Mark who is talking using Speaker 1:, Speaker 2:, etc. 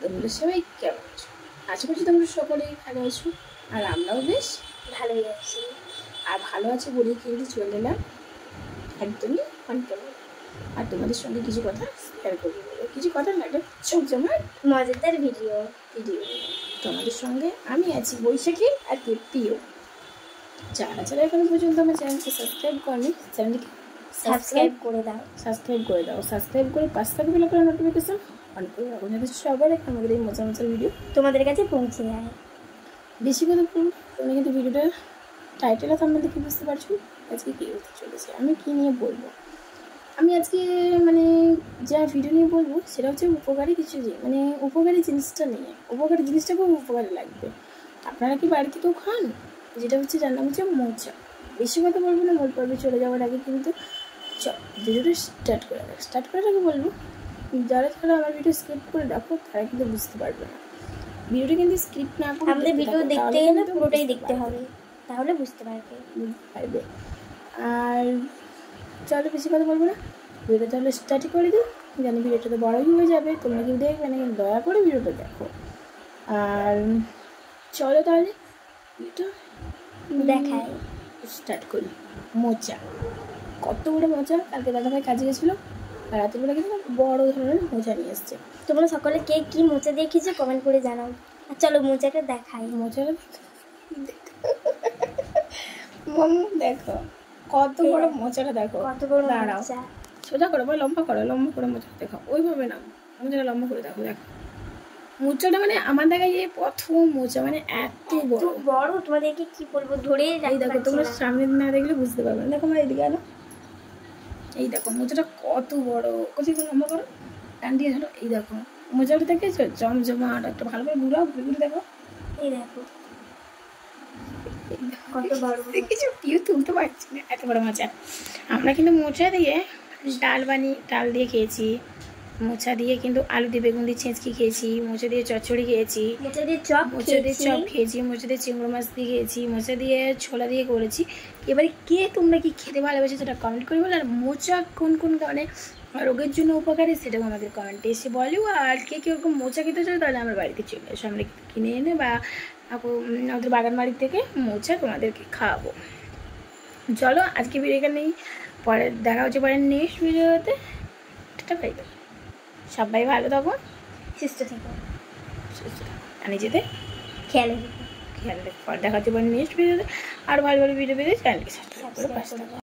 Speaker 1: তোমরা সবাই কেমন আছো? আশা করছি তোমরা সকলেই ভালো আছো, আর আমরাও বেশ
Speaker 2: ভালোই আছি।
Speaker 1: আর ভালো আছো বলেই কিন্তু চলে এলাম একদমই অনকেমন, আর তোমাদের সঙ্গে কিছু কথা শেয়ার করবো বলে। কিছু কথা না, একটা ছোট আমার
Speaker 2: মজাদার ভিডিও
Speaker 1: তোমাদের সঙ্গে। আমি আছি বৈশাখী আর প্রিয়। যারা যারা এখনো পর্যন্ত আমার চ্যানেলকে সাবস্ক্রাইব করেনি, চ্যানেলকে
Speaker 2: সাবস্ক্রাইব করে দাও।
Speaker 1: সাবস্ক্রাইব করে পাঁচ থাকবে বেল করে নোটিফিকেশন অন করে রাখো, যাতে সবার আমাদের এই মজা মজার ভিডিও
Speaker 2: তোমাদের কাছে পৌঁছে যায়।
Speaker 1: বেশি কথা বলুন, তোমরা কিন্তু ভিডিওটা টাইটেল আর থাম্বনেল দেখে বুঝতে পারছো আজকে কী হতে চলেছে, আমি কী নিয়ে বলবো। আমি আজকে মানে যা ভিডিও নিয়ে বলবো সেটা হচ্ছে উপকারী কিছু, মানে উপকারী জিনিসটা নিয়ে। উপকারী জিনিসটা খুব উপকারী লাগবে। আপনারা কি বাড়িতে কেউ খান? যেটা হচ্ছে যার নাম হচ্ছে মোচা। বেশি কথা বলবো না, মূল পর্বে চলে যাওয়ার আগে কিন্তু ভিডিওটা স্টার্ট করার আগে বলবো, যারা যারা আমার ভিডিও স্কিপ করে দেখো তারা কিন্তু বুঝতে পারবে না। ভিডিওটা কিন্তু স্কিপ না করে
Speaker 2: আমাদের ভিডিও দেখতে গেলে পুরোটাই দেখতে হবে, তাহলে বুঝতে পারবে।
Speaker 1: আর চলো বেশি কথা বলবো না, ভিডিওটা তাহলে স্টার্টই করে দিই। জানি ভিডিওটা তো বড়ই হয়ে যাবে, তোমরা কেউ দেখবে না, কিন্তু দয়া করে ভিডিওটা দেখো। আর চলো তাহলে ভিডিওটা
Speaker 2: দেখাই
Speaker 1: স্টার্ট করি। মোচা, কত বড় মোচা! কালকে দাদাভাই কাজে গেছিলো, আর রাতের বেলা কিন্তু বড় ধরনের মোচা নিয়ে এসছে।
Speaker 2: তোমরা সকলে কে কি মোচা দেখেছো কমেন্ট করে জানাও। আর চলো মোচাটা দেখাই।
Speaker 1: মোচাটা দেখো কত বড় মোচাটা, দেখো
Speaker 2: কত বড়
Speaker 1: দাঁড়াও,
Speaker 2: মোচা।
Speaker 1: সোজা করো বা লম্বা করে মোচাটা দেখো, ওইভাবে না, মোচাটা লম্বা করে দেখো। মোচাটা মানে আমার দেখা এই প্রথম মোচা, মানে এত
Speaker 2: বড় তোমাদেরকে কি বলবো, ধরে
Speaker 1: এই দেখো, তোমরা সামনে না দেখলে বুঝতে পারবে না। দেখো আমার এইদিকে আনো, এই দেখো মোচাটা কত বড়, কত লম্বা করো, টান দিয়ে ধরো। এই দেখো মোচাটা দেখেছো, জমজমাট একটা, ভালো করে ঘুরাও, ঘুরে দেখো।
Speaker 2: এই দেখো কত বড়,
Speaker 1: কিছু পিও তুলতে পারছি না, এত বড় মোচা। আমরা কিন্তু মোচা দিয়ে ডাল দিয়ে খেয়েছি, মোচা দিয়ে কিন্তু আলু দিয়ে বেগুন দিয়ে ছেঁচকি খেয়েছি, মোচা দিয়ে চচ্চড়ি খেয়েছি,
Speaker 2: মোচা দিয়ে চপ
Speaker 1: খেয়েছি, মোচা দিয়ে চিংড়ি মাছ দিয়ে খেয়েছি, মোচা দিয়ে ছোলা দিয়ে করেছি। এবারে কে তোমরা কি খেতে ভালোবাসে সেটা কমেন্ট করে বলো, আর মোচা কোন কোন কারণে রোগের জন্য উপকারী সেটাও আমাদের কমেন্টে এসে বলো। আর কে কীরকম মোচা খেতে চাও তাহলে আমার বাড়িতে চলে এসো, আমরা কিনে এনে বা আমাদের বাগান বাড়ি থেকে মোচা তোমাদেরকে খাওয়াবো। চলো আজকে ভিডিও এখানেই, পরে দেখা হচ্ছে পরে নেক্সট ভিডিওতে। বাই বাই, সবাই ভালো থাকো,
Speaker 2: সুস্থ থেকো,
Speaker 1: আর নিজেদের খেয়াল রেখো। পরে দেখা হচ্ছে পরে নেক্সট ভিডিওতে, আর ভালো ভালো ভিডিও পেতে চ্যানেলকে সাবস্ক্রাইব করে পাশে থাকো।